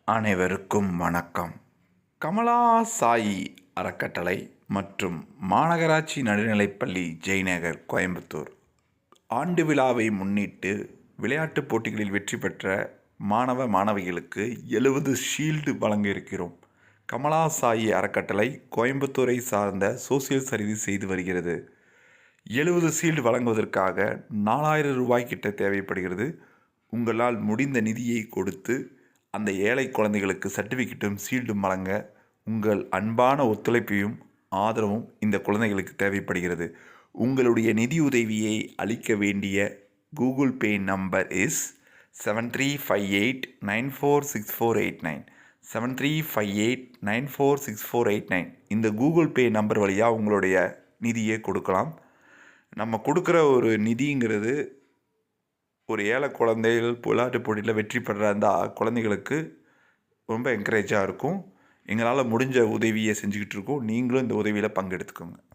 அனைவருக்கும் வணக்கம். கமலா சாயி அறக்கட்டளை மற்றும் மாநகராட்சி நடுநிலைப்பள்ளி ஜெய்நகர் கோயம்புத்தூர் ஆண்டு விழாவை முன்னிட்டு விளையாட்டுப் போட்டிகளில் வெற்றி பெற்ற மாணவ மாணவிகளுக்கு 70 ஷீல்டு வழங்க இருக்கிறோம். கமலா சாயி அறக்கட்டளை கோயம்புத்தூரை சார்ந்த சோசியல் சர்வீஸ் செய்து வருகிறது. 70 ஷீல்டு வழங்குவதற்காக 4000 ரூபாய் கிட்ட தேவைப்படுகிறது. உங்களால் முடிந்த நிதியை கொடுத்து அந்த ஏழை குழந்தைகளுக்கு சர்டிஃபிகேட்டும் ஷீல்டும் வழங்க உங்கள் அன்பான ஒத்துழைப்பையும் ஆதரவும் இந்த குழந்தைகளுக்கு தேவைப்படுகிறது. உங்களுடைய நிதியுதவியை அளிக்க வேண்டிய கூகுள் பே நம்பர் இஸ் 7358946489 7358946489. இந்த கூகுள் பே நம்பர் வழியாக உங்களுடைய நிதியை கொடுக்கலாம். நம்ம கொடுக்குற ஒரு நிதிங்கிறது ஒரு ஏழை குழந்தைகள் விளையாட்டுப் போட்டியில் வெற்றி பெற அந்த குழந்தைகளுக்கு ரொம்ப என்கரேஜாக இருக்கும். எங்களால் முடிஞ்ச உதவியை செஞ்சுக்கிட்டு இருக்கோம். நீங்களும் இந்த உதவியில் பங்கெடுத்துக்கோங்க.